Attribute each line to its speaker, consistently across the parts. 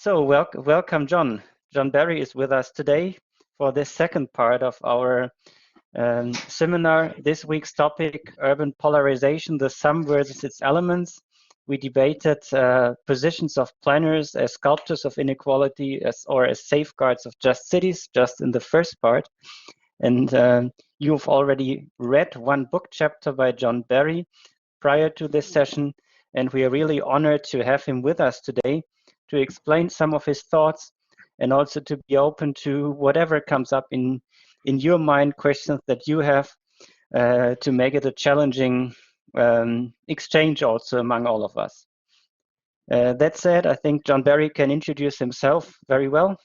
Speaker 1: So welcome, John. John Barry is with us today for this second part of our seminar. This week's topic, urban polarization, the sum versus its elements. We debated positions of planners as sculptors of inequality or as safeguards of just cities, just in the first part. And you've already read one book chapter by John Barry prior to this session, and we are really honored to have him with us today to explain some of his thoughts and also to be open to whatever comes up in your mind, questions that you have, to make it a challenging exchange also among all of us. That said, I think John Barry can introduce himself very well.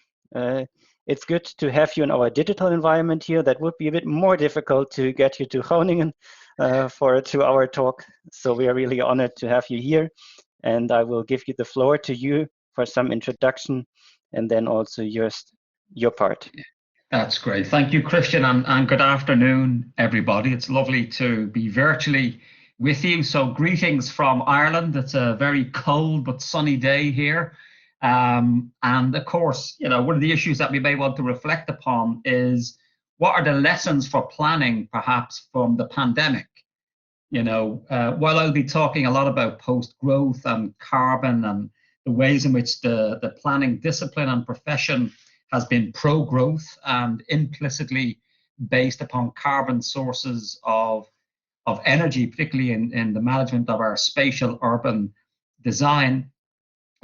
Speaker 1: It's good to have you in our digital environment here. That would be a bit more difficult to get you to Groningen for a 2-hour talk. So we are really honored to have you here. And I will give you the floor to you for some introduction and then also your part.
Speaker 2: That's great. Thank you, Christian, and good afternoon, everybody. It's lovely to be virtually with you. So greetings from Ireland. It's a very cold but sunny day here. And of course, one of the issues that we may want to reflect upon is what are the lessons for planning, perhaps, from the pandemic? While I'll be talking a lot about post-growth and carbon and the ways in which the planning discipline and profession has been pro-growth and implicitly based upon carbon sources of energy, particularly in the management of our spatial urban design,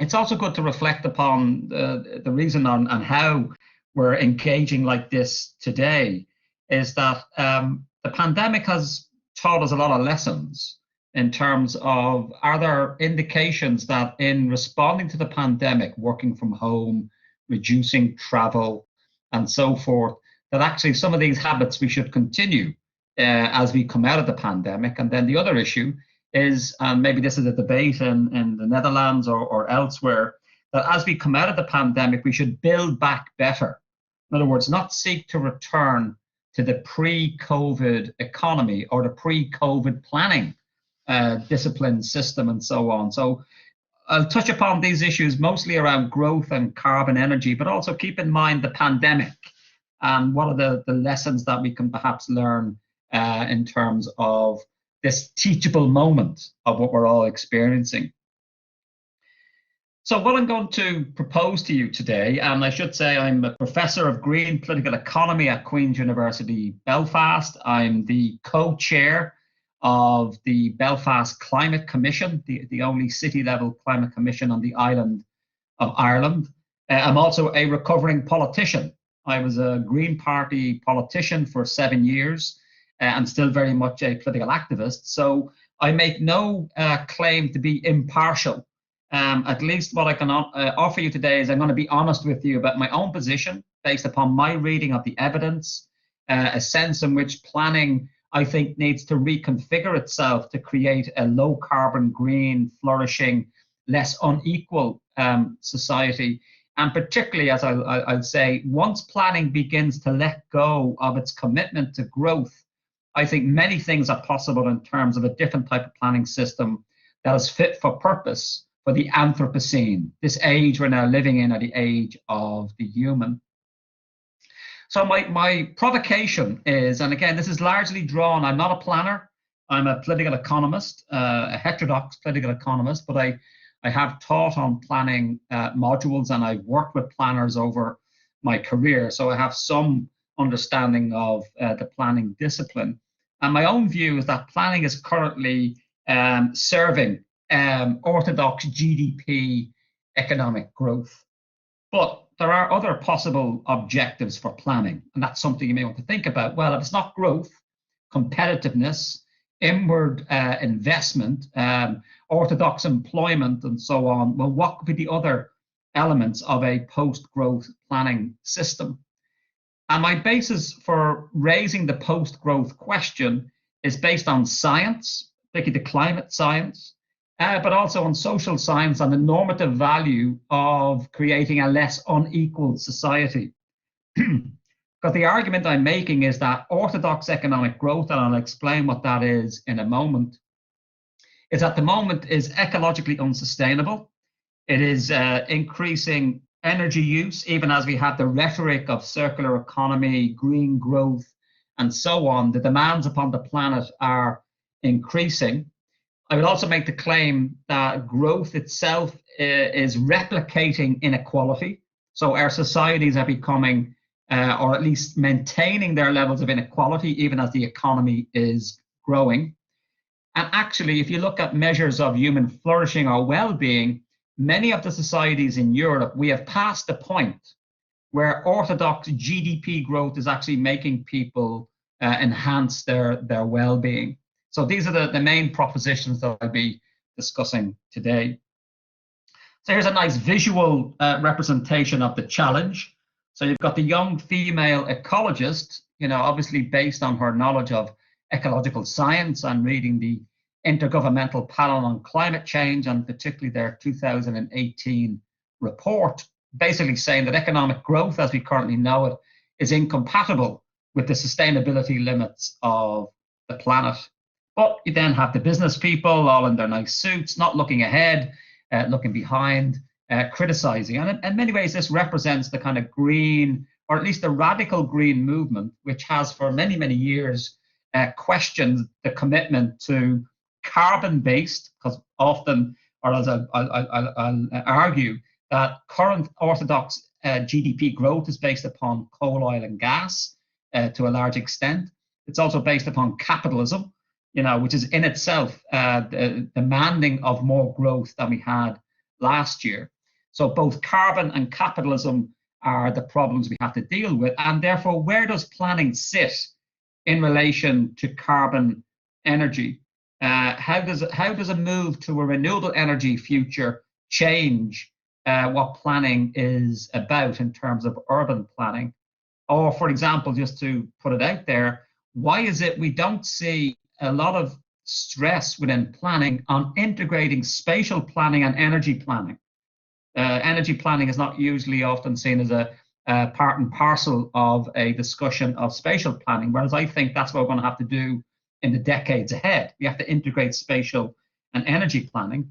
Speaker 2: it's also good to reflect upon the reason on how we're engaging like this today is that the pandemic has taught us a lot of lessons in terms of, are there indications that in responding to the pandemic, working from home, reducing travel, and so forth, that actually some of these habits we should continue as we come out of the pandemic. And then the other issue is, and maybe this is a debate in the Netherlands or elsewhere, that as we come out of the pandemic, we should build back better. In other words, not seek to return to the pre-COVID economy or the pre-COVID planning discipline system and so on. So I'll touch upon these issues mostly around growth and carbon energy, but also keep in mind the pandemic and what are the lessons that we can perhaps learn in terms of this teachable moment of what we're all experiencing. So what I'm going to propose to you today, and I should say I'm a professor of green political economy at Queen's University, Belfast. I'm the co-chair of the Belfast Climate Commission, the only city-level climate commission on the island of Ireland. I'm also a recovering politician. I was a Green Party politician for 7 years and still very much a political activist. So I make no claim to be impartial. At least what I can offer you today is I'm going to be honest with you about my own position based upon my reading of the evidence, a sense in which planning, I think, needs to reconfigure itself to create a low carbon, green, flourishing, less unequal society. And particularly, as I'll say, once planning begins to let go of its commitment to growth, I think many things are possible in terms of a different type of planning system that is fit for purpose for the Anthropocene, this age we're now living in, at the age of the human. So my provocation is, and again, this is largely drawn, I'm not a planner, I'm a political economist, a heterodox political economist, but I have taught on planning modules and I've worked with planners over my career. So I have some understanding of the planning discipline. And my own view is that planning is currently serving orthodox GDP economic growth. But there are other possible objectives for planning, and that's something you may want to think about. Well, if it's not growth, competitiveness, inward investment, orthodox employment, and so on, well, what could be the other elements of a post-growth planning system? And my basis for raising the post-growth question is based on science, particularly the climate science, but also on social science and the normative value of creating a less unequal society. Because the argument I'm making is that orthodox economic growth, and I'll explain what that is in a moment, is at the moment is ecologically unsustainable. It is increasing energy use, even as we have the rhetoric of circular economy, green growth, and so on. The demands upon the planet are increasing. I would also make the claim that growth itself is replicating inequality. So our societies are becoming, or at least maintaining their levels of inequality, even as the economy is growing. And actually, if you look at measures of human flourishing or well-being, many of the societies in Europe, we have passed the point where orthodox GDP growth is actually making people enhance their well-being. So these are the main propositions that I'll be discussing today. So here's a nice visual representation of the challenge. So you've got the young female ecologist, obviously based on her knowledge of ecological science and reading the Intergovernmental Panel on Climate Change, and particularly their 2018 report, basically saying that economic growth as we currently know it is incompatible with the sustainability limits of the planet. But you then have the business people all in their nice suits, not looking ahead, looking behind, criticizing. And in many ways, this represents the kind of green, or at least the radical green movement, which has for many, many years questioned the commitment to carbon-based, because often, or as I'll argue, that current orthodox GDP growth is based upon coal, oil, and gas to a large extent. It's also based upon capitalism, which is in itself demanding of more growth than we had last year. So both carbon and capitalism are the problems we have to deal with. And therefore, where does planning sit in relation to carbon energy? How does a move to a renewable energy future change what planning is about in terms of urban planning? Or, for example, just to put it out there, why is it we don't see a lot of stress within planning on integrating spatial planning and energy planning? Energy planning is not usually often seen as a part and parcel of a discussion of spatial planning, whereas I think that's what we're going to have to do in the decades ahead. We have to integrate spatial and energy planning.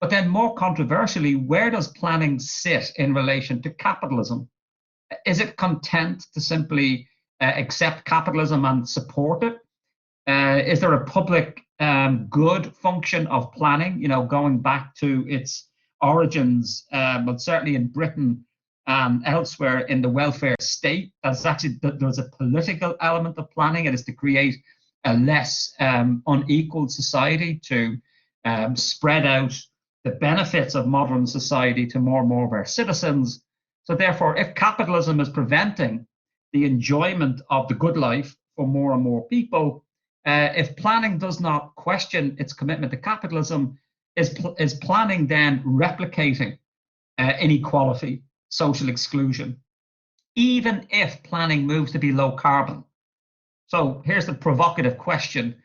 Speaker 2: But then more controversially, where does planning sit in relation to capitalism? Is it content to simply accept capitalism and support it? Is there a public good function of planning, going back to its origins, but certainly in Britain and elsewhere in the welfare state? There's a political element of planning. It is to create a less unequal society, to spread out the benefits of modern society to more and more of our citizens. So therefore, if capitalism is preventing the enjoyment of the good life for more and more people, if planning does not question its commitment to capitalism, is planning then replicating inequality, social exclusion, even if planning moves to be low carbon? So here's the provocative question.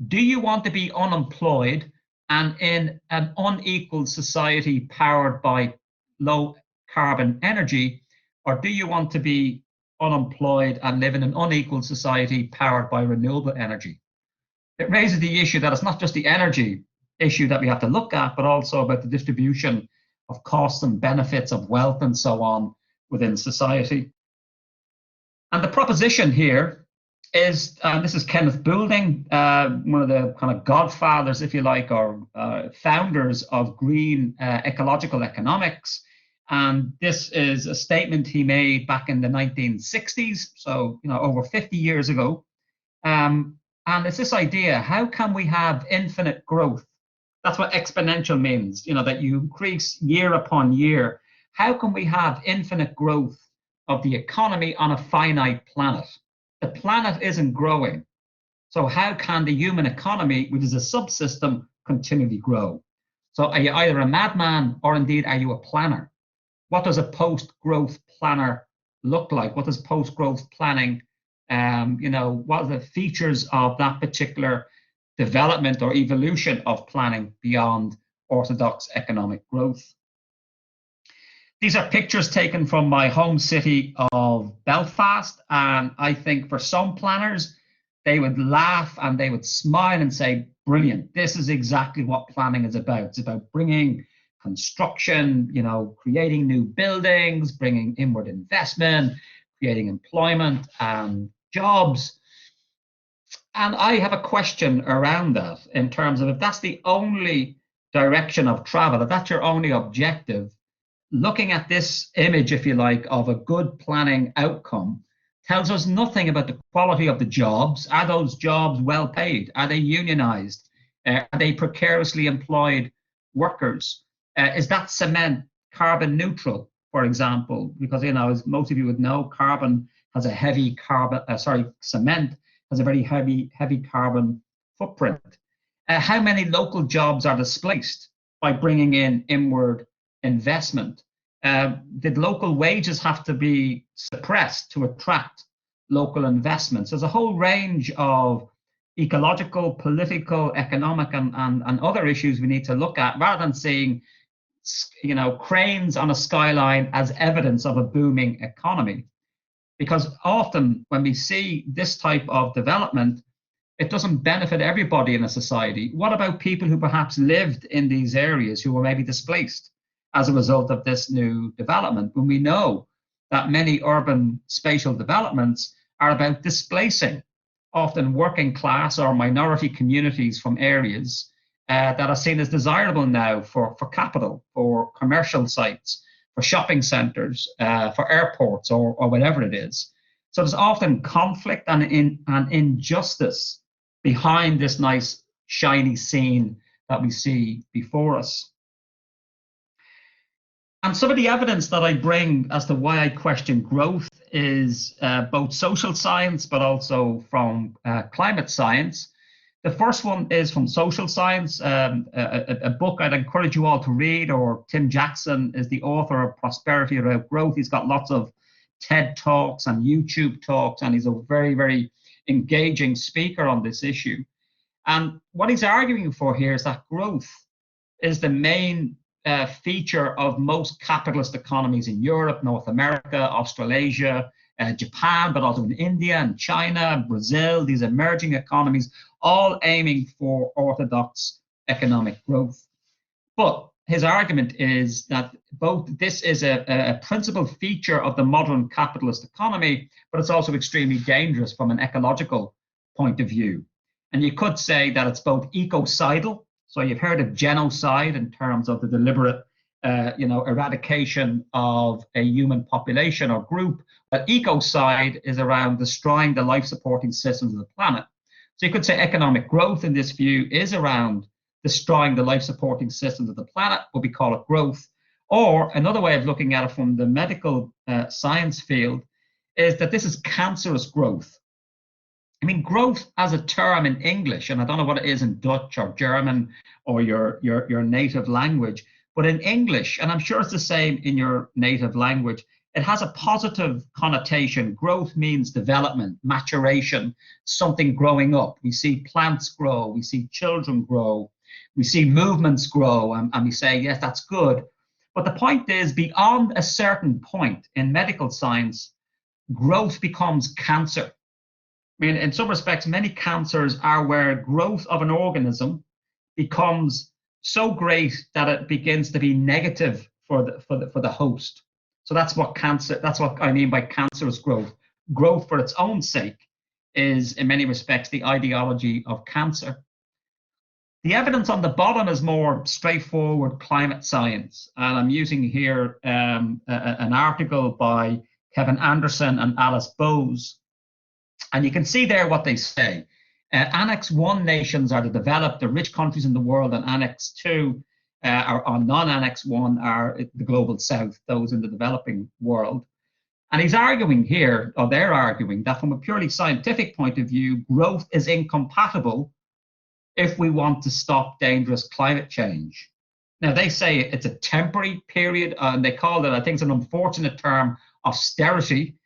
Speaker 2: Do you want to be unemployed and in an unequal society powered by low carbon energy, or do you want to be unemployed and live in an unequal society powered by renewable energy? It raises the issue that it's not just the energy issue that we have to look at, but also about the distribution of costs and benefits of wealth and so on within society. And the proposition here is, this is Kenneth Boulding, one of the kind of godfathers, if you like, or founders of green ecological economics. And this is a statement he made back in the 1960s, so over 50 years ago. And it's this idea: how can we have infinite growth? That's what exponential means, that you increase year upon year. How can we have infinite growth of the economy on a finite planet? The planet isn't growing. So how can the human economy, which is a subsystem, continually grow? So are you either a madman or indeed are you a planner? What does a post-growth planner look like? What does post-growth planning, what are the features of that particular development or evolution of planning beyond orthodox economic growth? These are pictures taken from my home city of Belfast, and I think for some planners, they would laugh and they would smile and say, brilliant, this is exactly what planning is about. It's about bringing construction, creating new buildings, bringing inward investment, creating employment and jobs. And I have a question around that in terms of, if that's the only direction of travel, if that's your only objective, looking at this image, if you like, of a good planning outcome tells us nothing about the quality of the jobs. Are those jobs well paid? Are they unionized? Are they precariously employed workers? Is that cement carbon neutral, for example? Because, as most of you would know, carbon has a heavy cement has a very heavy carbon footprint. How many local jobs are displaced by bringing in inward investment? Did local wages have to be suppressed to attract local investments? There's a whole range of ecological, political, economic, and other issues we need to look at, rather than seeing, cranes on a skyline as evidence of a booming economy. Because often when we see this type of development, it doesn't benefit everybody in a society. What about people who perhaps lived in these areas, who were maybe displaced as a result of this new development, when we know that many urban spatial developments are about displacing often working class or minority communities from areas that are seen as desirable now for capital, for commercial sites, for shopping centres, for airports, or whatever it is. So there's often conflict and injustice behind this nice shiny scene that we see before us. And some of the evidence that I bring as to why I question growth is both social science, but also from climate science. The first one is from social science, a book I'd encourage you all to read, or Tim Jackson is the author of Prosperity Without Growth. He's got lots of TED Talks and YouTube talks, and he's a very, very engaging speaker on this issue. And what he's arguing for here is that growth is the main feature of most capitalist economies in Europe, North America, Australasia, Japan, but also in India and China, Brazil, these emerging economies, all aiming for orthodox economic growth. But his argument is that both this is a principal feature of the modern capitalist economy, but it's also extremely dangerous from an ecological point of view. And you could say that it's both ecocidal. So you've heard of genocide in terms of the deliberate, eradication of a human population or group. But ecocide is around destroying the life-supporting systems of the planet. So you could say economic growth in this view is around destroying the life-supporting systems of the planet, but we call it growth. Or another way of looking at it from the medical science field is that this is cancerous growth. I mean, growth as a term in English, and I don't know what it is in Dutch or German or your native language, but in English, and I'm sure it's the same in your native language, it has a positive connotation. Growth means development, maturation, something growing up. We see plants grow, we see children grow, we see movements grow, and we say, yes, that's good. But the point is, beyond a certain point in medical science, growth becomes cancer. I mean, in some respects, many cancers are where growth of an organism becomes so great that it begins to be negative for the host. So that's what I mean by cancerous growth. Growth for its own sake is, in many respects, the ideology of cancer. The evidence on the bottom is more straightforward climate science. And I'm using here an article by Kevin Anderson and Alice Bowes. And you can see there what they say. Annex 1 nations are the developed, the rich countries in the world, and Annex 2 or non-Annex 1 are the global south, those in the developing world. And he's arguing here, or they're arguing, that from a purely scientific point of view, growth is incompatible if we want to stop dangerous climate change. Now, they say it's a temporary period, and they call it, I think it's an unfortunate term, austerity.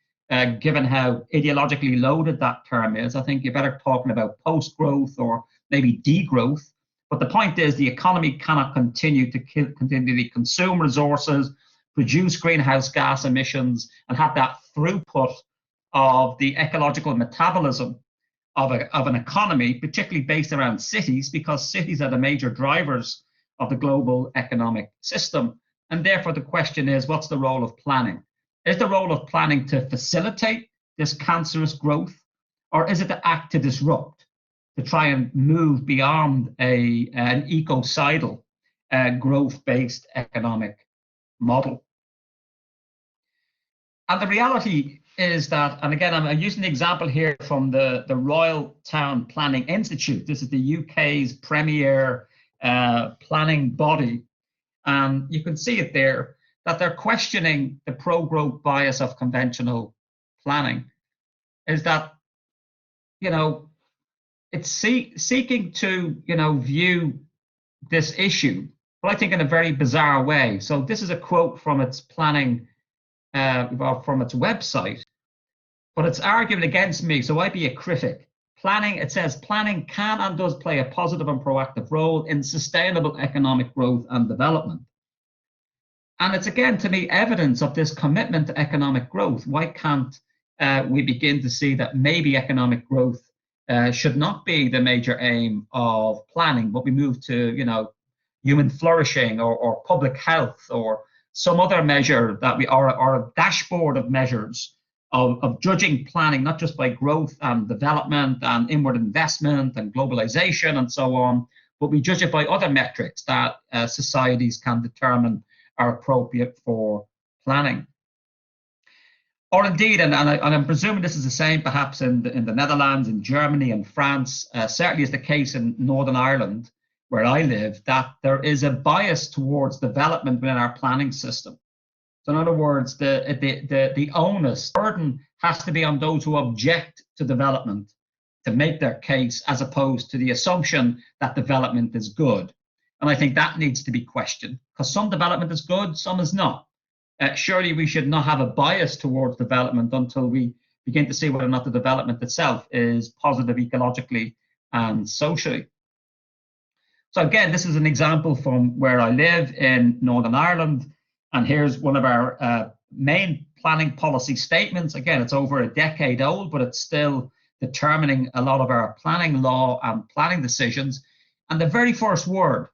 Speaker 2: Given how ideologically loaded that term is, I think you're better talking about post-growth or maybe degrowth. But the point is, the economy cannot continue to continually consume resources, produce greenhouse gas emissions, and have that throughput of the ecological metabolism of an economy, particularly based around cities, because cities are the major drivers of the global economic system. And therefore, the question is, what's the role of planning? Is the role of planning to facilitate this cancerous growth, or is it to act to disrupt, to try and move beyond an ecocidal growth-based economic model? And the reality is that, and again, I'm using the example here from the Royal Town Planning Institute. This is the UK's premier planning body. And you can see it there, that they're questioning the pro-growth bias of conventional planning. Is that, it's seeking to, view this issue, but I think in a very bizarre way. So this is a quote from its planning, from its website, but it's arguing against me, so I'd be a critic. Planning, it says, planning can and does play a positive and proactive role in sustainable economic growth and development. And it's, again, to me, evidence of this commitment to economic growth. Why can't we begin to see that maybe economic growth should not be the major aim of planning, but we move to, human flourishing or public health or some other measure that or a dashboard of measures of judging planning, not just by growth and development and inward investment and globalization and so on, but we judge it by other metrics that societies can determine are appropriate for planning. Or indeed, and I'm presuming this is the same perhaps in the Netherlands, in Germany and France, certainly is the case in Northern Ireland, where I live, that there is a bias towards development within our planning system. So in other words, the onus, burden has to be on those who object to development to make their case, as opposed to the assumption that development is good. And I think that needs to be questioned, because some development is good, some is not. Surely we should not have a bias towards development until we begin to see whether or not the development itself is positive ecologically and socially. So again, this is an example from where I live in Northern Ireland. And here's one of our main planning policy statements. Again, it's over a decade old, but it's still determining a lot of our planning law and planning decisions. And the very first word,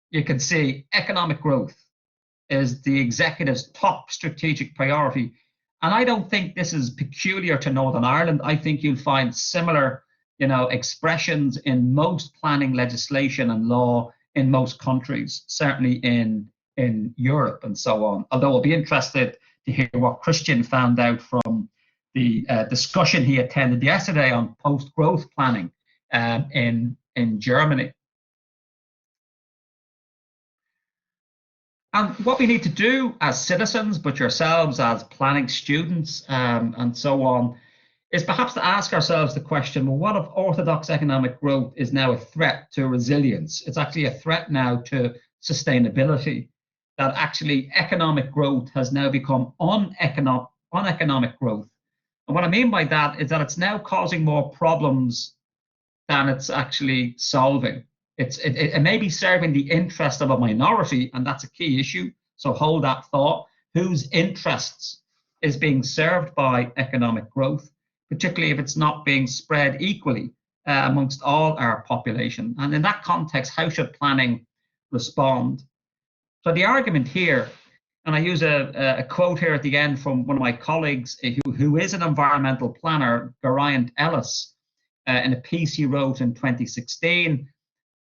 Speaker 2: you can see economic growth is the executive's top strategic priority. And I don't think this is peculiar to Northern Ireland. I think you'll find similar, expressions in most planning legislation and law in most countries, certainly in Europe and so on. Although I'll be interested to hear what Christian found out from the discussion he attended yesterday on post-growth planning in Germany. And what we need to do as citizens, but yourselves as planning students and so on, is perhaps to ask ourselves the question, well, what if orthodox economic growth is now a threat to resilience? It's actually a threat now to sustainability, that actually economic growth has now become uneconomic growth. And what I mean by that is that it's now causing more problems than it's actually solving. It may be serving the interest of a minority, and that's a key issue. So hold that thought. Whose interests is being served by economic growth, particularly if it's not being spread equally amongst all our population? And in that context, how should planning respond? So the argument here, and I use a quote here at the end from one of my colleagues who is an environmental planner, Barend Ellis, in a piece he wrote in 2016.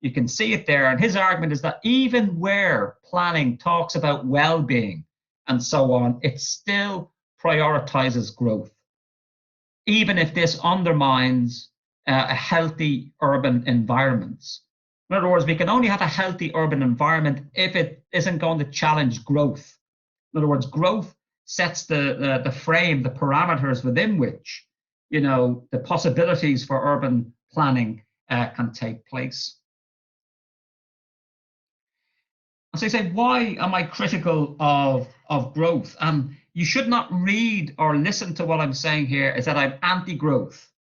Speaker 2: You can see it there. And his argument is that even where planning talks about well-being and so on, it still prioritizes growth, even if this undermines a healthy urban environment. In other words, we can only have a healthy urban environment if it isn't going to challenge growth. In other words, growth sets the frame, the parameters within which, the possibilities for urban planning can take place. So you say, why am I critical of growth? And you should not read or listen to what I'm saying here is that I'm anti-growth.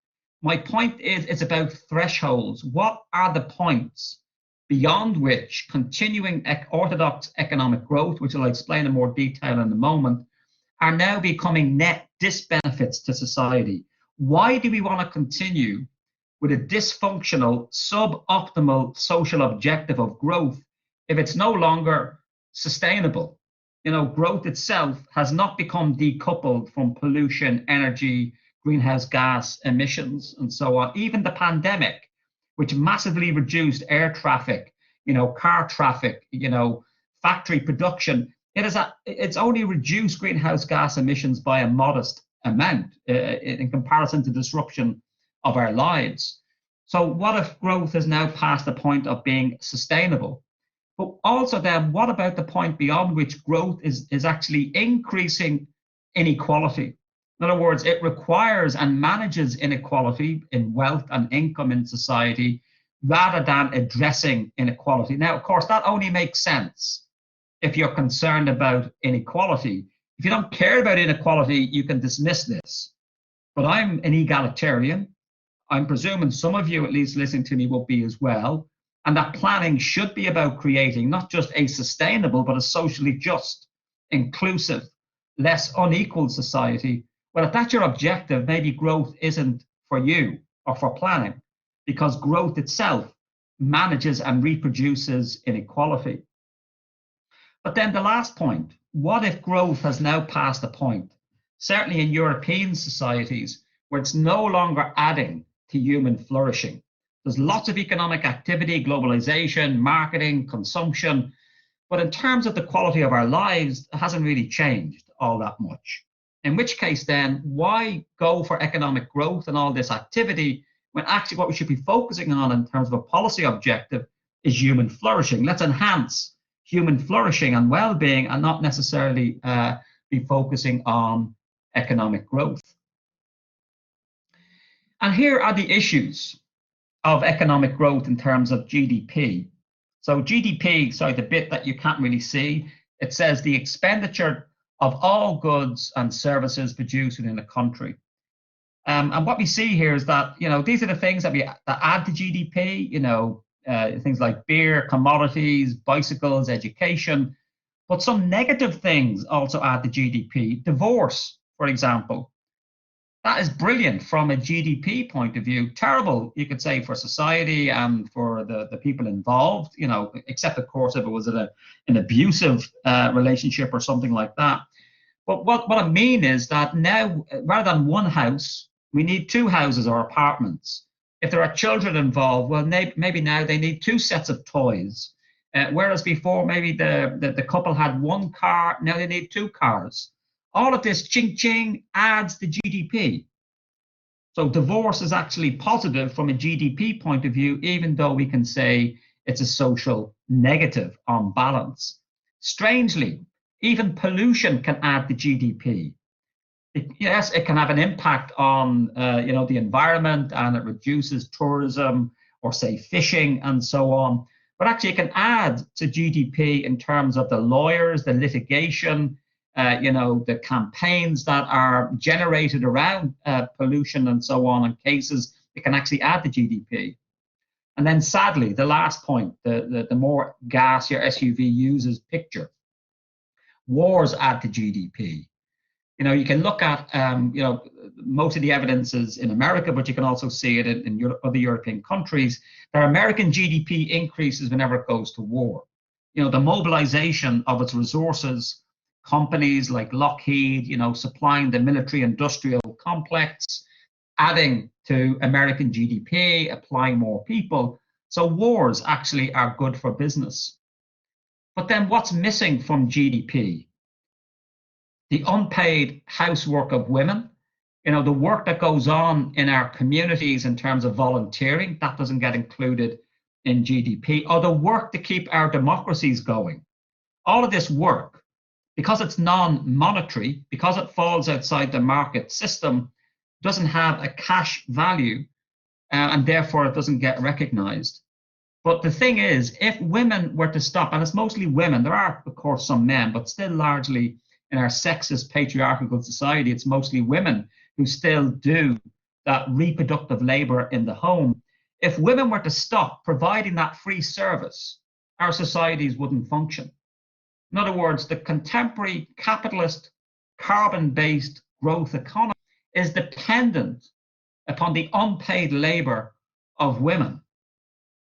Speaker 2: My point is it's about thresholds. What are the points beyond which continuing orthodox economic growth, which I'll explain in more detail in a moment, are now becoming net disbenefits to society? Why do we want to continue with a dysfunctional, suboptimal social objective of growth if it's no longer sustainable. Growth itself has not become decoupled from pollution, energy, greenhouse gas emissions, and so on. Even the pandemic, which massively reduced air traffic, car traffic, factory production, it's only reduced greenhouse gas emissions by a modest amount in comparison to disruption of our lives. So what if growth has now passed the point of being sustainable? But also then, what about the point beyond which growth is actually increasing inequality? In other words, it requires and manages inequality in wealth and income in society rather than addressing inequality. Now, of course, that only makes sense if you're concerned about inequality. If you don't care about inequality, you can dismiss this. But I'm an egalitarian. I'm presuming some of you, at least listening to me, will be as well. And that planning should be about creating not just a sustainable, but a socially just, inclusive, less unequal society. Well, if that's your objective, maybe growth isn't for you or for planning, because growth itself manages and reproduces inequality. But then the last point, what if growth has now passed a point, certainly in European societies, where it's no longer adding to human flourishing? There's lots of economic activity, globalization, marketing, consumption, but in terms of the quality of our lives, it hasn't really changed all that much. In which case then, why go for economic growth and all this activity when actually what we should be focusing on in terms of a policy objective is human flourishing? Let's enhance human flourishing and well-being and not necessarily be focusing on economic growth. And here are the issues of economic growth in terms of GDP. So GDP, sorry, the bit that you can't really see, it says the expenditure of all goods and services produced within a country. And what we see here is that, these are the things that add to GDP, things like beer, commodities, bicycles, education. But some negative things also add to GDP. Divorce, for example. That is brilliant from a GDP point of view. Terrible, you could say, for society and for the people involved, except, of course, if it was an abusive relationship or something like that. But what I mean is that now, rather than one house, we need two houses or apartments. If there are children involved, well, maybe now they need two sets of toys. Whereas before, maybe the couple had one car, now they need two cars. All of this ching-ching adds to GDP. So divorce is actually positive from a GDP point of view, even though we can say it's a social negative on balance. Strangely, even pollution can add to GDP. Yes, it can have an impact on the environment, and it reduces tourism or, say, fishing and so on. But actually, it can add to GDP in terms of the lawyers, the litigation, the campaigns that are generated around pollution and so on, and cases. It can actually add to GDP. And then, sadly, the last point, the more gas your SUV uses picture. Wars add to GDP. You can look at, most of the evidence is in America, but you can also see it in other European countries. That American GDP increases whenever it goes to war. The mobilization of its resources, companies like Lockheed, supplying the military-industrial complex, adding to American GDP, applying more people. So wars actually are good for business. But then what's missing from GDP? The unpaid housework of women, the work that goes on in our communities in terms of volunteering, that doesn't get included in GDP, or the work to keep our democracies going. All of this work, because it's non-monetary, because it falls outside the market system, doesn't have a cash value, and therefore it doesn't get recognized. But the thing is, if women were to stop, and it's mostly women, there are, of course, some men, but still largely in our sexist, patriarchal society, it's mostly women who still do that reproductive labor in the home. If women were to stop providing that free service, our societies wouldn't function. In other words, the contemporary capitalist, carbon-based growth economy is dependent upon the unpaid labor of women.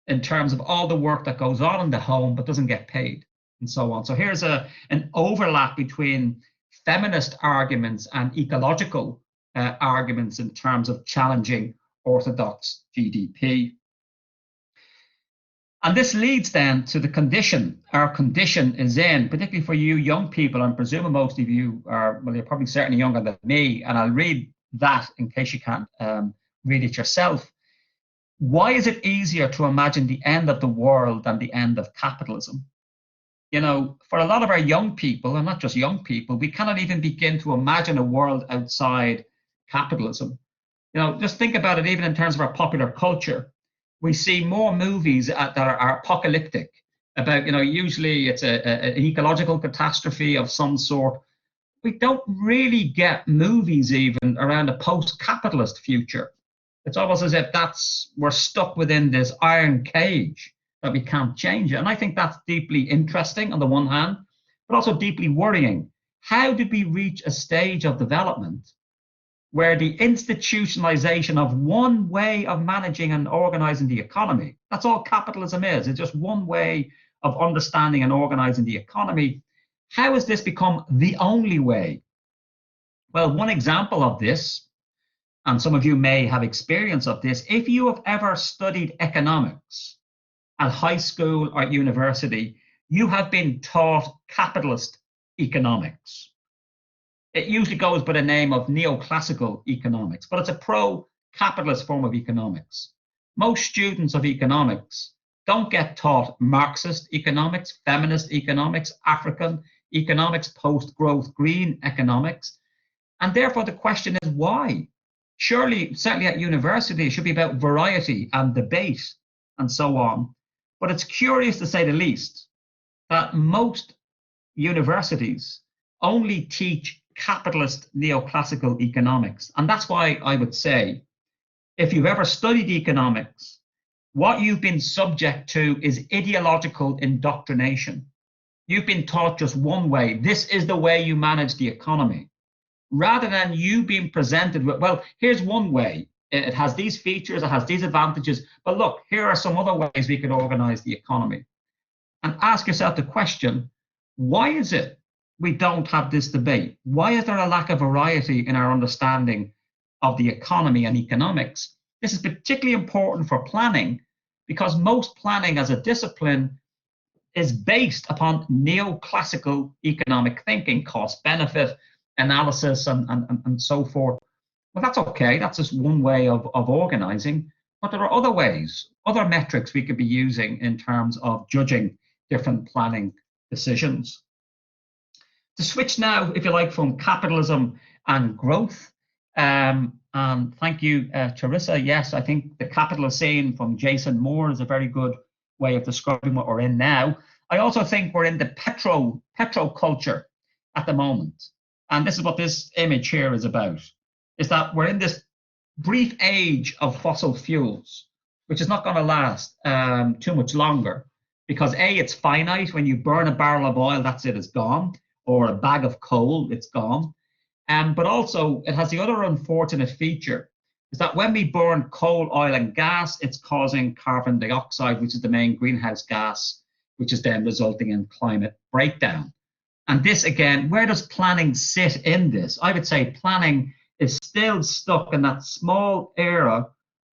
Speaker 2: in terms of all the work that goes on in the home but doesn't get paid, and so on. So here's an overlap between feminist arguments and ecological arguments in terms of challenging orthodox GDP. And this leads then to the condition our condition is in, particularly for you young people. I'm presuming most of you are, well, you're probably certainly younger than me, and I'll read that in case you can't read it yourself. Why is it easier to imagine the end of the world than the end of capitalism? You know, for a lot of our young people, and not just young people, we cannot even begin to imagine a world outside capitalism. You know, just think about it even in terms of our popular culture. We see more movies that are apocalyptic about, you know, usually it's an ecological catastrophe of some sort. We don't really get movies even around a post-capitalist future. It's almost as if we're stuck within this iron cage that we can't change it. And I think that's deeply interesting on the one hand, but also deeply worrying. How did we reach a stage of development where the institutionalization of one way of managing and organizing the economy, that's all capitalism is, it's just one way of understanding and organizing the economy. How has this become the only way? Well, one example of this, and some of you may have experience of this, if you have ever studied economics at high school or at university, you have been taught capitalist economics. It usually goes by the name of neoclassical economics, but it's a pro-capitalist form of economics. Most students of economics don't get taught Marxist economics, feminist economics, African economics, post-growth green economics. And therefore the question is why? Surely, certainly at university, it should be about variety and debate and so on. But it's curious, to say the least, that most universities only teach capitalist neoclassical economics. And that's why I would say, if you've ever studied economics, what you've been subject to is ideological indoctrination. You've been taught just one way. This is the way you manage the economy. Rather than you being presented with, well, here's one way. It has these features, it has these advantages, but look, here are some other ways we can organize the economy. And ask yourself the question, why is it we don't have this debate? Why is there a lack of variety in our understanding of the economy and economics? This is particularly important for planning because most planning as a discipline is based upon neoclassical economic thinking, cost benefit analysis and so forth. Well, that's okay. That's just one way of organizing. But there are other ways, other metrics we could be using in terms of judging different planning decisions. To switch now, if you like, from capitalism and growth, and thank you, Teresa. Yes, I think the capitalist scene from Jason Moore is a very good way of describing what we're in now. I also think we're in the petro culture at the moment. And this is what this image here is about, is that we're in this brief age of fossil fuels, which is not going to last too much longer because A, it's finite. When you burn a barrel of oil, that's it, it's gone. Or a bag of coal, it's gone. But also, it has the other unfortunate feature, is that when we burn coal, oil, and gas, it's causing carbon dioxide, which is the main greenhouse gas, which is then resulting in climate breakdown. And this, again, where does planning sit in this? I would say planning is still stuck in that small era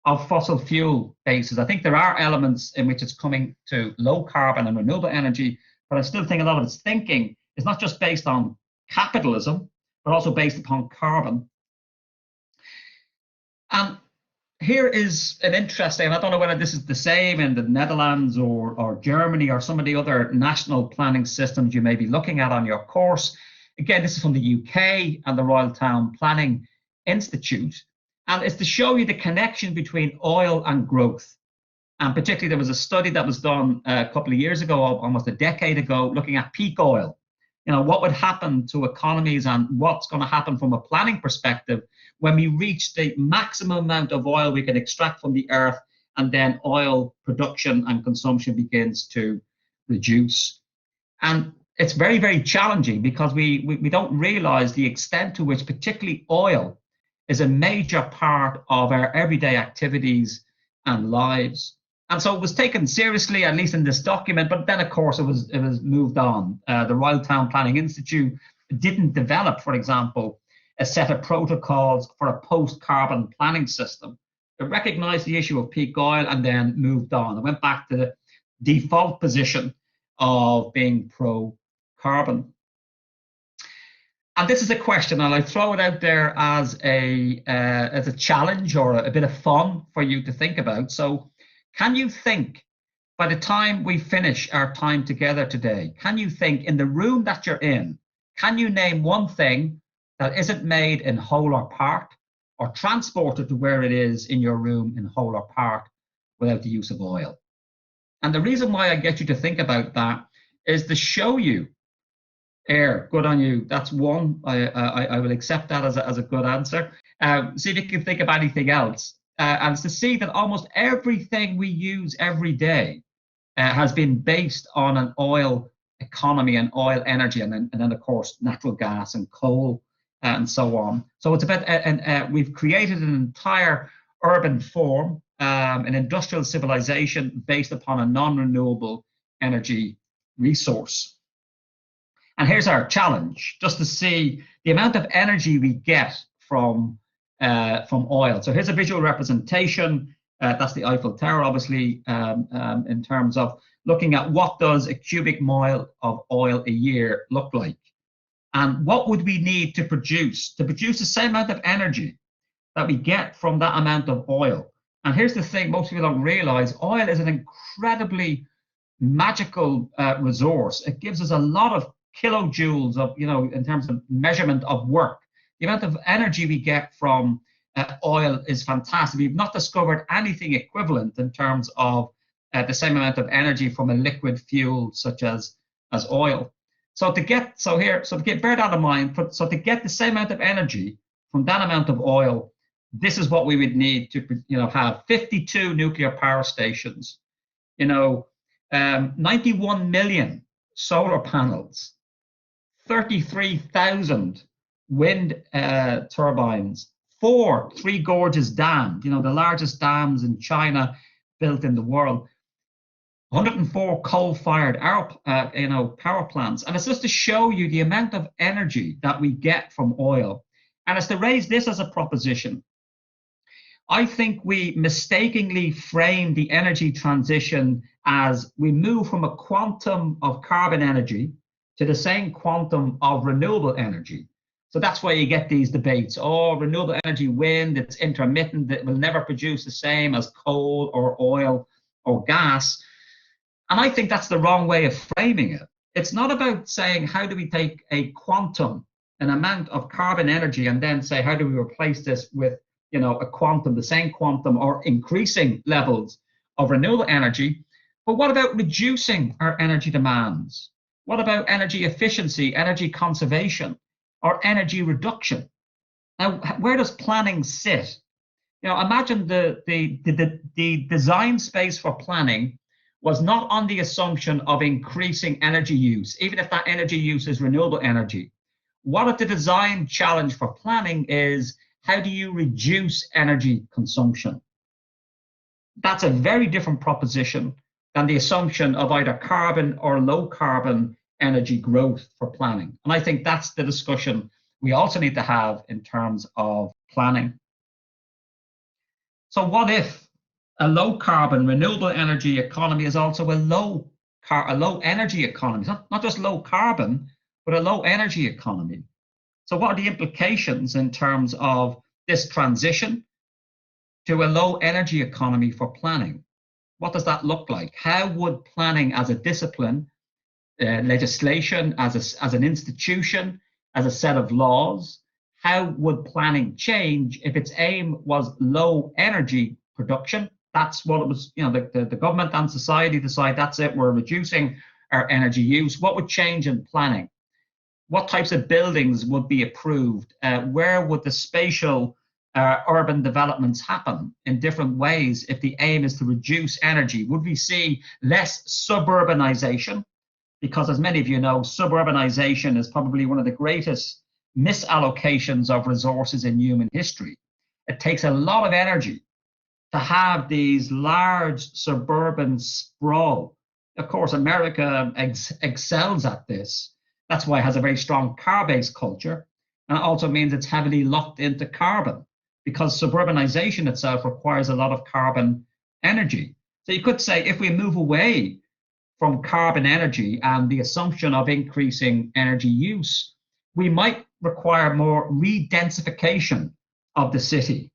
Speaker 2: of fossil fuel bases. I think there are elements in which it's coming to low carbon and renewable energy, but I still think a lot of its thinking is not just based on capitalism, but also based upon carbon. And here is an interesting, and I don't know whether this is the same in the Netherlands or Germany or some of the other national planning systems you may be looking at on your course. Again, this is from the UK and the Royal Town Planning Institute. And it's to show you the connection between oil and growth. And particularly there was a study that was done a couple of years ago, almost a decade ago, looking at peak oil. You know, what would happen to economies and what's going to happen from a planning perspective when we reach the maximum amount of oil we can extract from the earth, and then oil production and consumption begins to reduce. And it's very, very challenging because we don't realize the extent to which particularly oil is a major part of our everyday activities and lives. And so it was taken seriously, at least in this document, but then of course it was moved on. The Royal Town Planning Institute didn't develop, for example, a set of protocols for a post-carbon planning system. It recognized the issue of peak oil and then moved on. It went back to the default position of being pro-carbon. And this is a question, and I throw it out there as a challenge or a bit of fun for you to think about. So, can you think, by the time we finish our time together today, can you think in the room that you're in, can you name one thing that isn't made in whole or part, or transported to where it is in your room in whole or part without the use of oil? And the reason why I get you to think about that is to show you, good on you. That's one. I will accept that as a good answer. See if you can think of anything else. And to see that almost everything we use every day has been based on an oil economy and oil energy, and then of course natural gas and coal and so on. So it's about we've created an entire urban form, an industrial civilization based upon a non-renewable energy resource. And here's our challenge, just to see the amount of energy we get from oil. So here's a visual representation. That's the Eiffel Tower, obviously, in terms of looking at what does a cubic mile of oil a year look like. And what would we need to produce the same amount of energy that we get from that amount of oil? And here's the thing, most people don't realize, oil is an incredibly magical resource. It gives us a lot of kilojoules of, in terms of measurement of work. The amount of energy we get from oil is fantastic. We've not discovered anything equivalent in terms of the same amount of energy from a liquid fuel such as oil. So to bear that in mind, so to get the same amount of energy from that amount of oil, this is what we would need to, have 52 nuclear power stations, 91 million solar panels, 33,000 wind turbines, 4 Three Gorges dams, the largest dams in China built in the world, 104 coal-fired power plants. And it's just to show you the amount of energy that we get from oil. And it's to raise this as a proposition. I think we mistakenly frame the energy transition as we move from a quantum of carbon energy to the same quantum of renewable energy. So that's why you get these debates. Oh, renewable energy, wind, it's intermittent, it will never produce the same as coal or oil or gas. And I think that's the wrong way of framing it. It's not about saying, how do we take a quantum, an amount of carbon energy, and then say, how do we replace this with, a quantum, the same quantum, or increasing levels of renewable energy. But what about reducing our energy demands? What about energy efficiency, energy conservation, or energy reduction? Now, where does planning sit? Imagine the design space for planning was not on the assumption of increasing energy use, even if that energy use is renewable energy. What if the design challenge for planning is, how do you reduce energy consumption? That's a very different proposition than the assumption of either carbon or low carbon energy growth for planning. And I think that's the discussion we also need to have in terms of planning. So what if a low carbon renewable energy economy is also a low energy economy? It's not just low carbon, but a low energy economy. So what are the implications in terms of this transition to a low energy economy for planning? What does that look like? How would planning as a discipline, legislation, as an institution, as a set of laws, how would planning change if its aim was low energy production? That's what it was, the government and society decide that's it, we're reducing our energy use. What would change in planning? What types of buildings would be approved? Where would the spatial urban developments happen in different ways if the aim is to reduce energy? Would we see less suburbanization? Because as many of you know, suburbanization is probably one of the greatest misallocations of resources in human history. It takes a lot of energy to have these large suburban sprawl. Of course, America excels at this. That's why it has a very strong car-based culture. And it also means it's heavily locked into carbon, because suburbanization itself requires a lot of carbon energy. So you could say if we move away from carbon energy and the assumption of increasing energy use, we might require more re-densification of the city.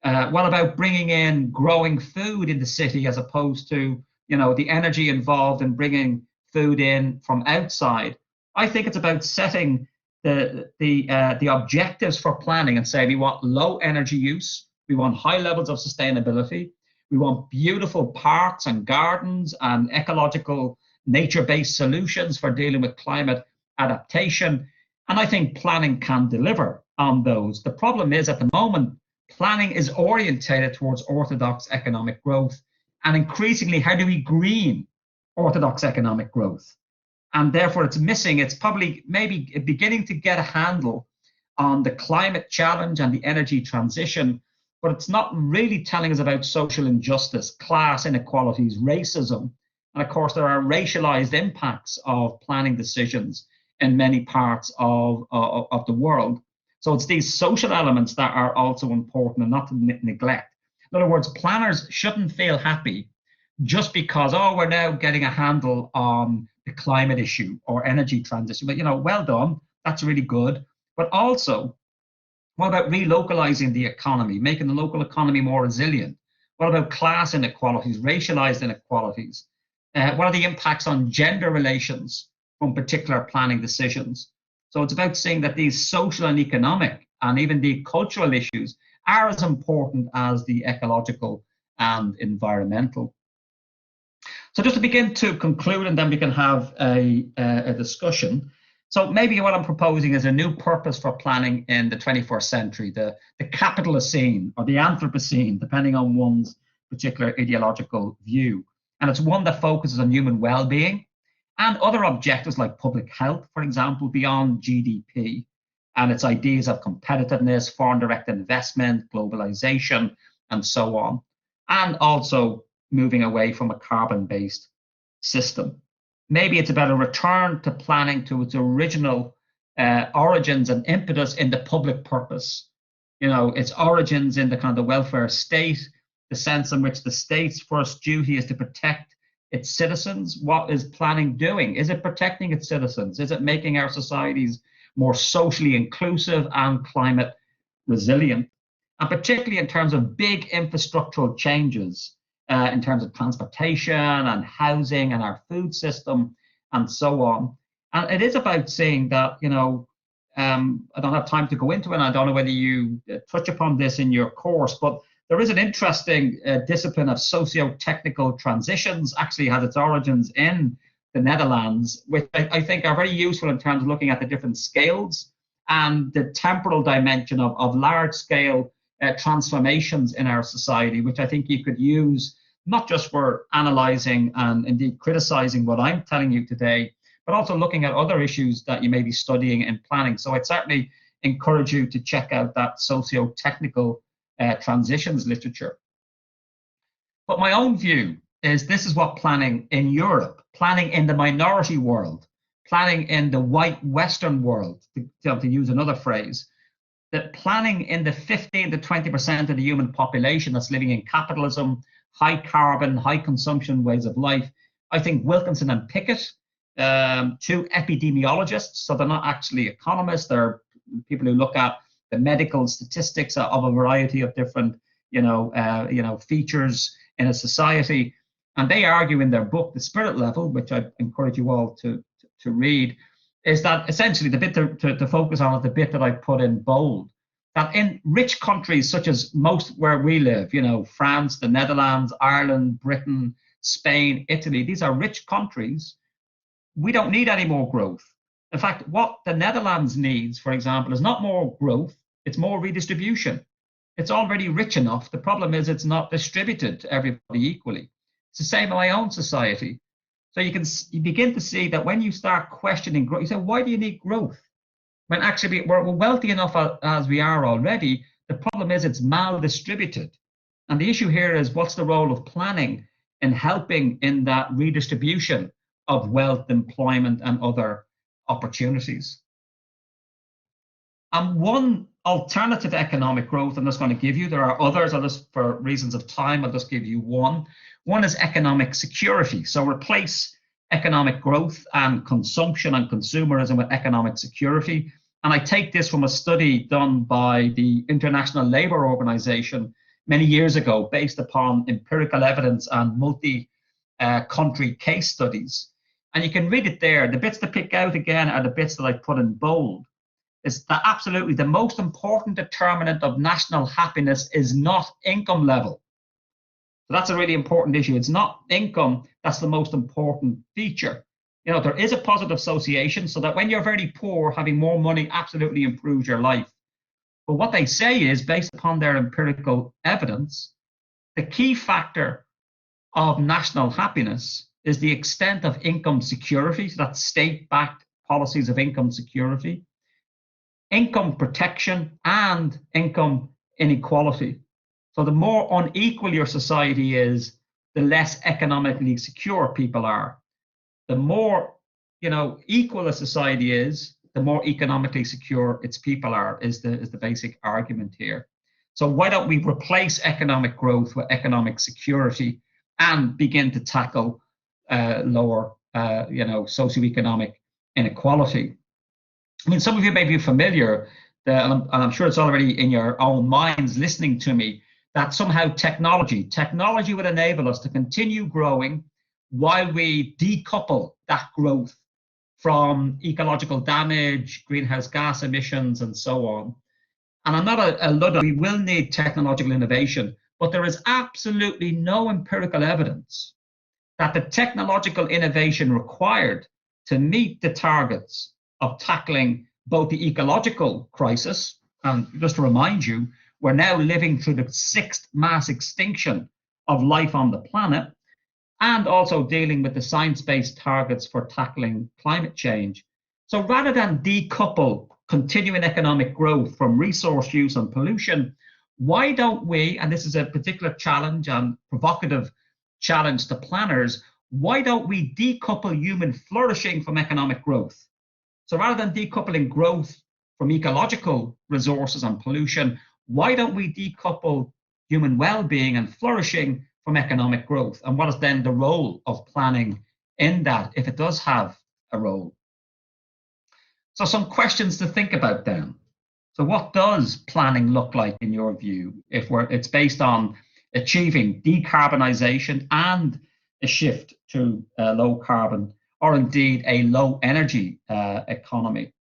Speaker 2: What about bringing in growing food in the city as opposed to, the energy involved in bringing food in from outside? I think it's about setting the objectives for planning and say we want low energy use, we want high levels of sustainability, we want beautiful parks and gardens and ecological nature-based solutions for dealing with climate adaptation. And I think planning can deliver on those. The problem is at the moment, planning is orientated towards orthodox economic growth. And increasingly, how do we green orthodox economic growth? And therefore it's probably maybe beginning to get a handle on the climate challenge and the energy transition, but it's not really telling us about social injustice, class inequalities, racism. And of course, there are racialized impacts of planning decisions in many parts of the world. So it's these social elements that are also important and not to neglect. In other words, planners shouldn't feel happy just because, we're now getting a handle on the climate issue or energy transition. But, well done, that's really good. But also, what about relocalizing the economy, making the local economy more resilient? What about class inequalities, racialized inequalities? What are the impacts on gender relations from particular planning decisions? So it's about seeing that these social and economic and even the cultural issues are as important as the ecological and environmental. So just to begin to conclude, and then we can have a discussion. So maybe what I'm proposing is a new purpose for planning in the 21st century, the Capitalocene or the Anthropocene, depending on one's particular ideological view. And it's one that focuses on human well-being and other objectives like public health, for example, beyond GDP, and its ideas of competitiveness, foreign direct investment, globalization, and so on, and also moving away from a carbon-based system. Maybe it's about a return to planning to its original origins and impetus in the public purpose. Its origins in the kind of welfare state, the sense in which the state's first duty is to protect its citizens. What is planning doing? Is it protecting its citizens? Is it making our societies more socially inclusive and climate resilient? And particularly in terms of big infrastructural changes, in terms of transportation and housing and our food system and so on. And it is about saying that, I don't have time to go into it, and I don't know whether you touch upon this in your course, but there is an interesting discipline of socio-technical transitions, actually has its origins in the Netherlands, which I think are very useful in terms of looking at the different scales and the temporal dimension of large-scale transformations in our society, which I think you could use not just for analyzing and indeed criticizing what I'm telling you today, but also looking at other issues that you may be studying in planning. So I'd certainly encourage you to check out that socio-technical transitions literature. But my own view is this is what planning in Europe, planning in the minority world, planning in the white Western world, to use another phrase, that planning in the 15 to 20% of the human population that's living in capitalism, high carbon, high consumption ways of life. I think Wilkinson and Pickett, two epidemiologists, so they're not actually economists, they're people who look at the medical statistics of a variety of different, features in a society. And they argue in their book, The Spirit Level, which I encourage you all to read, is that essentially the bit to focus on is the bit that I put in bold, that in rich countries such as most where we live, France, the Netherlands, Ireland, Britain, Spain, Italy, these are rich countries. We don't need any more growth. In fact, what the Netherlands needs, for example, is not more growth, it's more redistribution. It's already rich enough. The problem is it's not distributed to everybody equally. It's the same in my own society. So you begin to see that when you start questioning growth, you say, why do you need growth? When actually we're wealthy enough as we are already. The problem is it's maldistributed. And the issue here is, what's the role of planning in helping in that redistribution of wealth, employment, and other opportunities? And one alternative to economic growth I'm just going to give you, there are others, I'll just, for reasons of time, I'll just give you one. One is economic security. So replace economic growth and consumption and consumerism with economic security. And I take this from a study done by the International Labour Organization many years ago, based upon empirical evidence and multi-country case studies. And you can read it there. The bits to pick out again are the bits that I put in bold. Is that absolutely the most important determinant of national happiness is not income level. So that's a really important issue. It's not income that's the most important feature. You know, there is a positive association, so that when you're very poor, having more money absolutely improves your life. But what they say is, based upon their empirical evidence, the key factor of national happiness is the extent of income security. So that's state-backed policies of income security, income protection, and income inequality. So the more unequal your society is, the less economically secure people are. The more, equal a society is, the more economically secure its people are, is the basic argument here. So why don't we replace economic growth with economic security and begin to tackle lower, socioeconomic inequality? I mean, some of you may be familiar, and I'm sure it's already in your own minds listening to me, that somehow technology would enable us to continue growing while we decouple that growth from ecological damage, greenhouse gas emissions, and so on. And I'm not a Luddite. We will need technological innovation, but there is absolutely no empirical evidence that the technological innovation required to meet the targets of tackling both the ecological crisis, and just to remind you, we're now living through the 6th mass extinction of life on the planet, and also dealing with the science-based targets for tackling climate change. So rather than decouple continuing economic growth from resource use and pollution, why don't we, and this is a particular challenge and provocative challenge to planners, why don't we decouple human flourishing from economic growth? So rather than decoupling growth from ecological resources and pollution, why don't we decouple human well-being and flourishing from economic growth? And what is then the role of planning in that, if it does have a role? So some questions to think about then. So what does planning look like in your view, if it's based on achieving decarbonisation and a shift to low carbon, or indeed a low energy economy?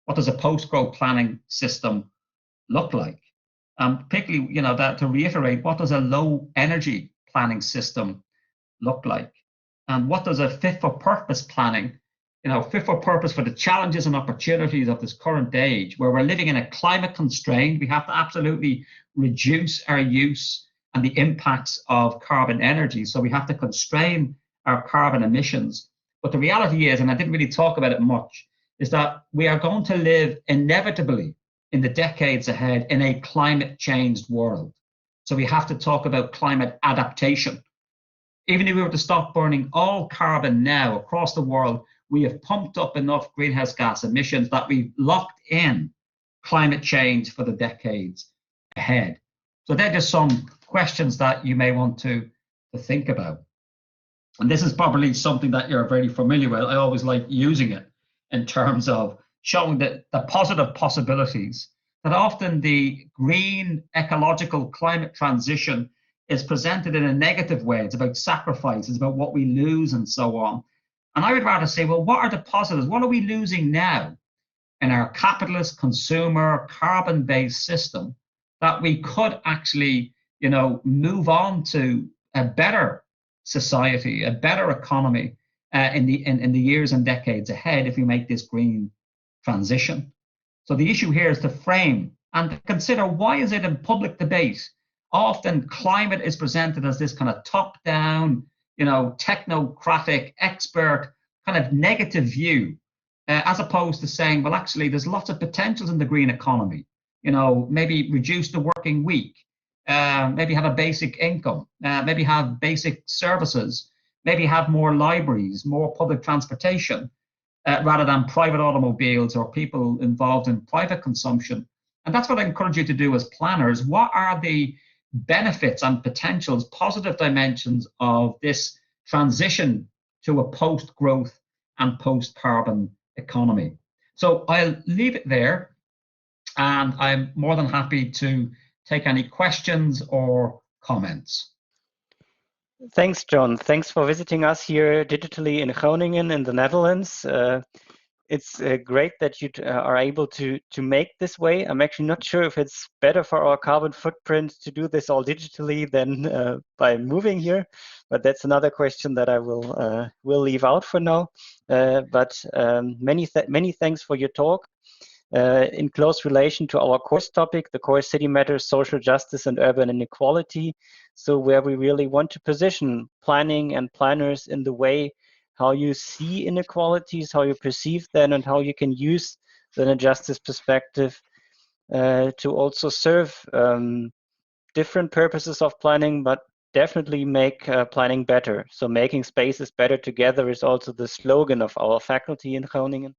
Speaker 2: What does a post-growth planning system look like? Particularly, that to reiterate, what does a low energy planning system look like? And what does a fit for purpose planning, fit for purpose for the challenges and opportunities of this current age, where we're living in a climate constrained, we have to absolutely reduce our use and the impacts of carbon energy. So we have to constrain our carbon emissions. But the reality is, and I didn't really talk about it much, is that we are going to live inevitably in the decades ahead in a climate changed world. So we have to talk about climate adaptation. Even if we were to stop burning all carbon now across the world, we have pumped up enough greenhouse gas emissions that we've locked in climate change for the decades ahead. So they're just some questions that you may want to think about. And this is probably something that you're very familiar with. I always like using it in terms of showing the positive possibilities, that often the green ecological climate transition is presented in a negative way. It's about sacrifice, it's about what we lose and so on. And I would rather say, well, what are the positives? What are we losing now in our capitalist, consumer, carbon-based system that we could actually, move on to a better society, a better economy in the years and decades ahead if we make this green transition? So the issue here is to frame and to consider, why is it in public debate often climate is presented as this kind of top-down, technocratic, expert, kind of negative view, as opposed to saying, well, actually, there's lots of potentials in the green economy. Maybe reduce the working week, maybe have a basic income, maybe have basic services, maybe have more libraries, more public transportation, rather than private automobiles or people involved in private consumption. And that's what I encourage you to do as planners. What are the benefits and potentials, positive dimensions of this transition to a post-growth and post-carbon economy? So I'll leave it there, and I'm more than happy to take any questions or comments.
Speaker 1: Thanks, John. Thanks for visiting us here digitally in Groningen in the Netherlands. It's great that you are able to make this way. I'm actually not sure if it's better for our carbon footprint to do this all digitally than by moving here, but that's another question that I will leave out for now. Many thanks for your talk. In close relation to our course topic, the core city matters, social justice and urban inequality. So where we really want to position planning and planners in the way how you see inequalities, how you perceive them, and how you can use the justice perspective to also serve different purposes of planning, but definitely make planning better. So making spaces better together is also the slogan of our faculty in Groningen.